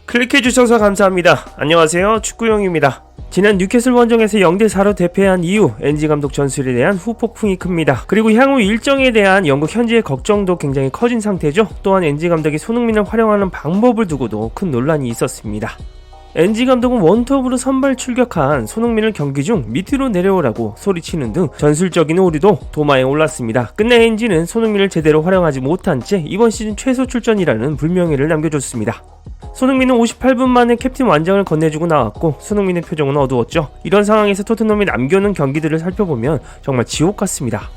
클릭해주셔서 감사합니다. 안녕하세요, 축구용입니다. 지난 뉴캐슬 원정에서 0대4로 대패한 이후 NG 감독 전술에 대한 후폭풍이 큽니다. 그리고 향후 일정에 대한 영국 현지의 걱정도 굉장히 커진 상태죠. 또한 NG 감독이 손흥민을 활용하는 방법을 두고도 큰 논란이 있었습니다. NG 감독은 원톱으로 선발 출격한 손흥민을 경기 중 밑으로 내려오라고 소리치는 등 전술적인 오류도 도마에 올랐습니다. 끝내 NG는 손흥민을 제대로 활용하지 못한 채 이번 시즌 최소 출전이라는 불명예를 남겨줬습니다. 손흥민은 58분 만에 캡틴 완장을 건네주고 나왔고 손흥민의 표정은 어두웠죠. 이런 상황에서 토트넘이 남겨놓은 경기들을 살펴보면 정말 지옥 같습니다.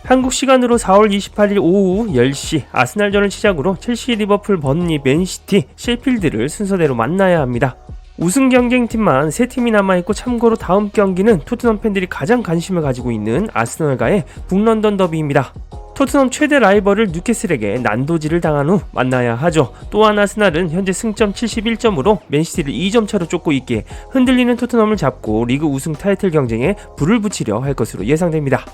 한국 시간으로 4월 28일 오후 10시 아스날전을 시작으로 첼시, 리버풀, 번리, 맨시티, 셰필드를 순서대로 만나야 합니다. 우승 경쟁팀만 3팀이 남아있고 참고로 다음 경기는 토트넘 팬들이 가장 관심을 가지고 있는 아스널과의 북런던 더비입니다. 토트넘 최대 라이벌을 뉴캐슬에게 난도질을 당한 후 만나야 하죠. 또한 아스날은 현재 승점 71점으로 맨시티를 2점 차로 쫓고 있기에 흔들리는 토트넘을 잡고 리그 우승 타이틀 경쟁에 불을 붙이려 할 것으로 예상됩니다.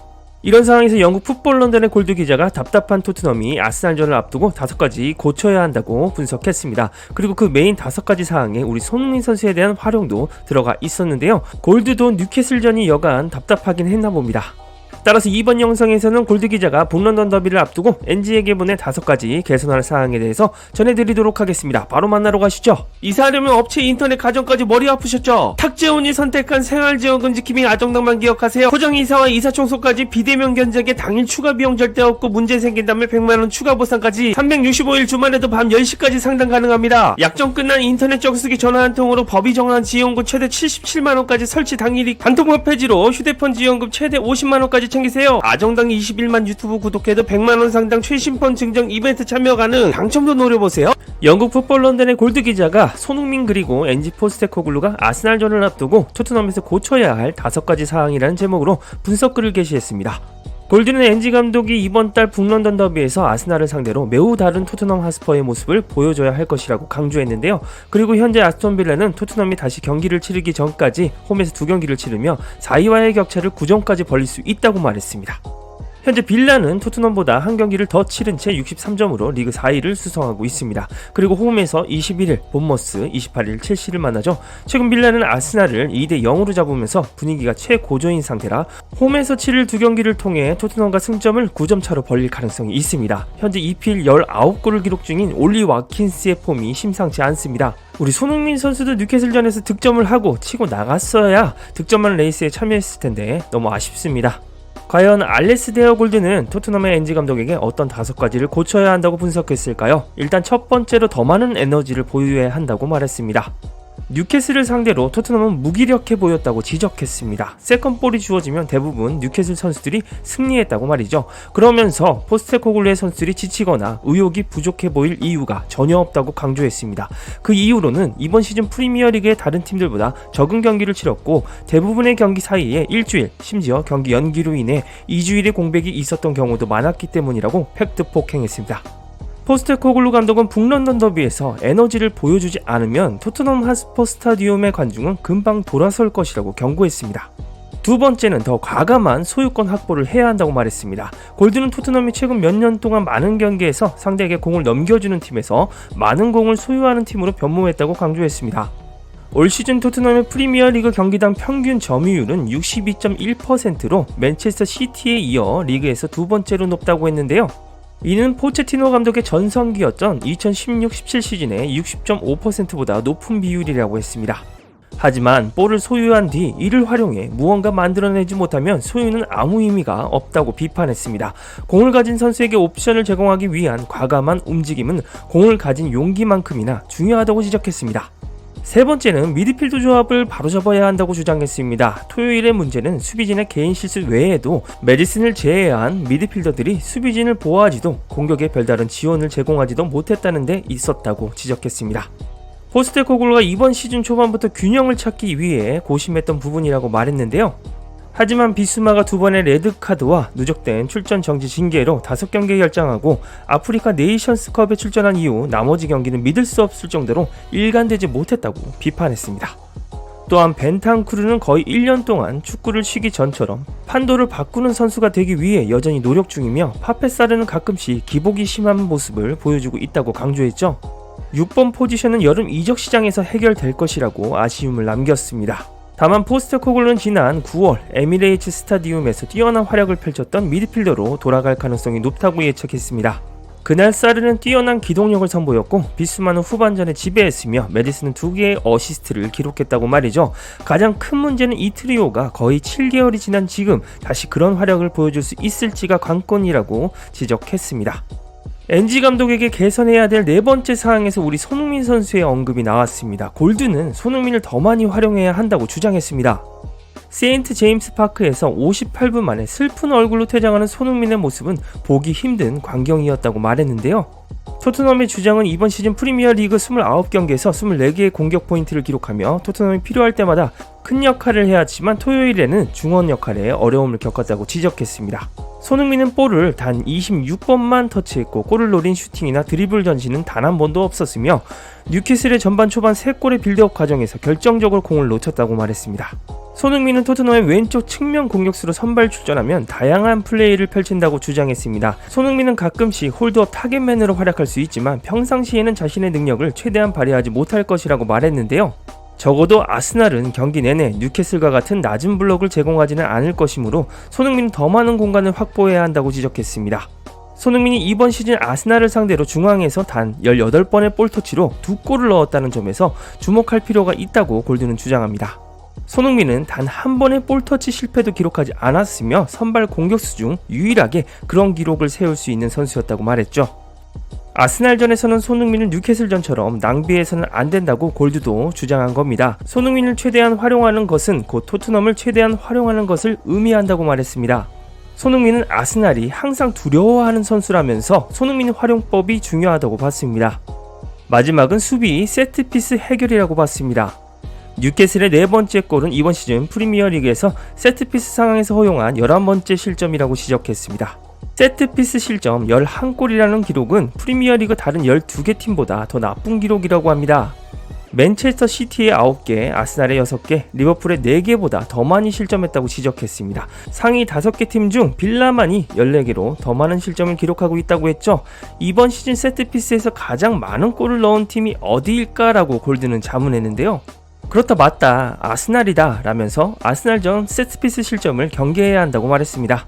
이런 상황에서 영국 풋볼 런던의 골드 기자가 답답한 토트넘이 아스날전을 앞두고 5가지 고쳐야 한다고 분석했습니다. 그리고 그 메인 5가지 사항에 우리 손흥민 선수에 대한 활용도 들어가 있었는데요. 골드도 뉴캐슬전이 여간 답답하긴 했나 봅니다. 따라서 이번 영상에서는 골드 기자가 북런던 더비를 앞두고 NG에게 보낸 5가지 개선할 사항에 대해서 전해드리도록 하겠습니다. 바로 만나러 가시죠. 이사하려면 업체 인터넷 가정까지 머리 아프셨죠? 탁재훈이 선택한 생활지원금 지킴이 아정당만 기억하세요. 고정이사와 이사청소까지 비대면 견적에 당일 추가 비용 절대 없고 문제 생긴다면 100만원 추가 보상까지 365일 주말에도 밤 10시까지 상담 가능합니다. 약정 끝난 인터넷 정수기 전화 한 통으로 법이 정한 지원금 최대 77만원까지 설치 당일이 단통화 폐지로 휴대폰 지원금 최대 50만원까지 챙기세요. 아정당 21만 유튜브 구독해도 100만원 상당 최신폰 증정 이벤트 참여 가능. 당첨도 노려보세요. 영국 풋볼 런던의 골드 기자가 손흥민 그리고 NG 포스테코글루가 아스날전을 앞두고 토트넘에서 고쳐야 할 5가지 사항이라는 제목으로 분석글을 게시했습니다. 골드는 NG 감독이 이번 달 북런던 더비에서 아스날을 상대로 매우 다른 토트넘 하스퍼의 모습을 보여줘야 할 것이라고 강조했는데요. 그리고 현재 아스톤 빌라는 토트넘이 다시 경기를 치르기 전까지 홈에서 2경기를 치르며 4위와의 격차를 9점까지 벌릴 수 있다고 말했습니다. 현재 빌라는 토트넘보다 한 경기를 더 치른 채 63점으로 리그 4위를 수성하고 있습니다. 그리고 홈에서 21일 본머스, 28일 첼시를 만나죠. 최근 빌라는 아스날을 2대0으로 잡으면서 분위기가 최고조인 상태라 홈에서 치를 2경기를 통해 토트넘과 승점을 9점 차로 벌릴 가능성이 있습니다. 현재 EPL 19골을 기록 중인 올리 와킨스의 폼이 심상치 않습니다. 우리 손흥민 선수도 뉴캐슬전에서 득점을 하고 치고 나갔어야 득점만 레이스에 참여했을 텐데 너무 아쉽습니다. 과연 알레스 데어 골드는 토트넘의 NG 감독에게 어떤 5가지를 고쳐야 한다고 분석했을까요? 일단 첫 번째로 더 많은 에너지를 보유해야 한다고 말했습니다. 뉴캐슬을 상대로 토트넘은 무기력해 보였다고 지적했습니다. 세컨볼이 주어지면 대부분 뉴캐슬 선수들이 승리했다고 말이죠. 그러면서 포스테코글루의 선수들이 지치거나 의욕이 부족해 보일 이유가 전혀 없다고 강조했습니다. 그 이유로는 이번 시즌 프리미어리그의 다른 팀들보다 적은 경기를 치렀고 대부분의 경기 사이에 일주일, 심지어 경기 연기로 인해 2주일의 공백이 있었던 경우도 많았기 때문이라고 팩트 폭행했습니다. 포스테코글루 감독은 북런던 더비에서 에너지를 보여주지 않으면 토트넘 하스퍼 스타디움의 관중은 금방 돌아설 것이라고 경고했습니다. 두 번째는 더 과감한 소유권 확보를 해야 한다고 말했습니다. 골드는 토트넘이 최근 몇 년 동안 많은 경기에서 상대에게 공을 넘겨주는 팀에서 많은 공을 소유하는 팀으로 변모했다고 강조했습니다. 올 시즌 토트넘의 프리미어리그 경기당 평균 점유율은 62.1%로 맨체스터 시티에 이어 리그에서 2번째로 높다고 했는데요. 이는 포체티노 감독의 전성기였던 2016-17 시즌의 60.5%보다 높은 비율이라고 했습니다. 하지만 볼을 소유한 뒤 이를 활용해 무언가 만들어내지 못하면 소유는 아무 의미가 없다고 비판했습니다. 공을 가진 선수에게 옵션을 제공하기 위한 과감한 움직임은 공을 가진 용기만큼이나 중요하다고 지적했습니다. 세 번째는 미드필드 조합을 바로잡아야 한다고 주장했습니다. 토요일의 문제는 수비진의 개인 실수 외에도 메디슨을 제외한 미드필더들이 수비진을 보호하지도 공격에 별다른 지원을 제공하지도 못했다는 데 있었다고 지적했습니다. 포스테코글루가 이번 시즌 초반부터 균형을 찾기 위해 고심했던 부분이라고 말했는데요. 하지만 비스마가 2번의 레드카드와 누적된 출전 정지 징계로 5경기에 결장하고 아프리카 네이션스컵에 출전한 이후 나머지 경기는 믿을 수 없을 정도로 일관되지 못했다고 비판했습니다. 또한 벤탄쿠르는 거의 1년 동안 축구를 쉬기 전처럼 판도를 바꾸는 선수가 되기 위해 여전히 노력 중이며 파페사르는 가끔씩 기복이 심한 모습을 보여주고 있다고 강조했죠. 6번 포지션은 여름 이적 시장에서 해결될 것이라고 아쉬움을 남겼습니다. 다만 포스테코글루는 지난 9월 에미레이츠 스타디움에서 뛰어난 활약을 펼쳤던 미드필더로 돌아갈 가능성이 높다고 예측했습니다. 그날 사르는 뛰어난 기동력을 선보였고 비스마는 후반전에 지배했으며 메디슨은 2개의 어시스트를 기록했다고 말이죠. 가장 큰 문제는 이 트리오가 거의 7개월이 지난 지금 다시 그런 활약을 보여줄 수 있을지가 관건이라고 지적했습니다. NG 감독에게 개선해야 될 네 번째 사항에서 우리 손흥민 선수의 언급이 나왔습니다. 골드는 손흥민을 더 많이 활용해야 한다고 주장했습니다. 세인트 제임스 파크에서 58분 만에 슬픈 얼굴로 퇴장하는 손흥민의 모습은 보기 힘든 광경이었다고 말했는데요. 토트넘의 주장은 이번 시즌 프리미어 리그 29경기에서 24개의 공격 포인트를 기록하며 토트넘이 필요할 때마다 큰 역할을 해야 했지만 토요일에는 중원 역할에 어려움을 겪었다고 지적했습니다. 손흥민은 볼을 단 26번만 터치했고 골을 노린 슈팅이나 드리블 전신은 단 한 번도 없었으며 뉴캐슬의 전반 초반 3골의 빌드업 과정에서 결정적으로 공을 놓쳤다고 말했습니다. 손흥민은 토트넘의 왼쪽 측면 공격수로 선발 출전하면 다양한 플레이를 펼친다고 주장했습니다. 손흥민은 가끔씩 홀드업 타겟맨으로 활약할 수 있지만 평상시에는 자신의 능력을 최대한 발휘하지 못할 것이라고 말했는데요. 적어도 아스날은 경기 내내 뉴캐슬과 같은 낮은 블록을 제공하지는 않을 것이므로 손흥민은 더 많은 공간을 확보해야 한다고 지적했습니다. 손흥민이 이번 시즌 아스날을 상대로 중앙에서 단 18번의 볼터치로 2골을 넣었다는 점에서 주목할 필요가 있다고 골드는 주장합니다. 손흥민은 단 한 번의 볼터치 실패도 기록하지 않았으며 선발 공격수 중 유일하게 그런 기록을 세울 수 있는 선수였다고 말했죠. 아스날전에서는 손흥민을 뉴캐슬전처럼 낭비해서는 안 된다고 골드도 주장한 겁니다. 손흥민을 최대한 활용하는 것은 곧 토트넘을 최대한 활용하는 것을 의미한다고 말했습니다. 손흥민은 아스날이 항상 두려워하는 선수라면서 손흥민 활용법이 중요하다고 봤습니다. 마지막은 수비 세트피스 해결이라고 봤습니다. 뉴캐슬의 네 번째 골은 이번 시즌 프리미어리그에서 세트피스 상황에서 허용한 11번째 실점이라고 지적했습니다. 세트피스 실점 11골이라는 기록은 프리미어리그 다른 12개 팀보다 더 나쁜 기록이라고 합니다. 맨체스터 시티의 9개, 아스날의 6개, 리버풀의 4개보다 더 많이 실점했다고 지적했습니다. 상위 5개 팀 중 빌라만이 14개로 더 많은 실점을 기록하고 있다고 했죠. 이번 시즌 세트피스에서 가장 많은 골을 넣은 팀이 어디일까라고 골드는 자문했는데요. 그렇다 맞다 아스날이다 라면서 아스날전 세트피스 실점을 경계해야 한다고 말했습니다.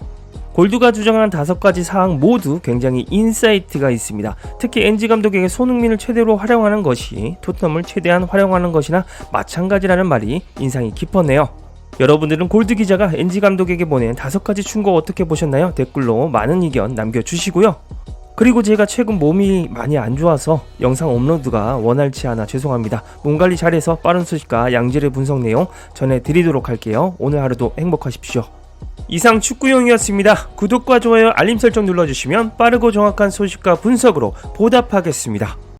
골드가 주장한 5가지 사항 모두 굉장히 인사이트가 있습니다. 특히 NG 감독에게 손흥민을 최대로 활용하는 것이 토트넘을 최대한 활용하는 것이나 마찬가지라는 말이 인상이 깊었네요. 여러분들은 골드 기자가 NG 감독에게 보낸 5가지 충고 어떻게 보셨나요? 댓글로 많은 의견 남겨주시고요. 그리고 제가 최근 몸이 많이 안 좋아서 영상 업로드가 원활치 않아 죄송합니다. 몸 관리 잘해서 빠른 소식과 양질의 분석 내용 전해드리도록 할게요. 오늘 하루도 행복하십시오. 이상 축구용이었습니다. 구독과 좋아요 알림 설정 눌러주시면 빠르고 정확한 소식과 분석으로 보답하겠습니다.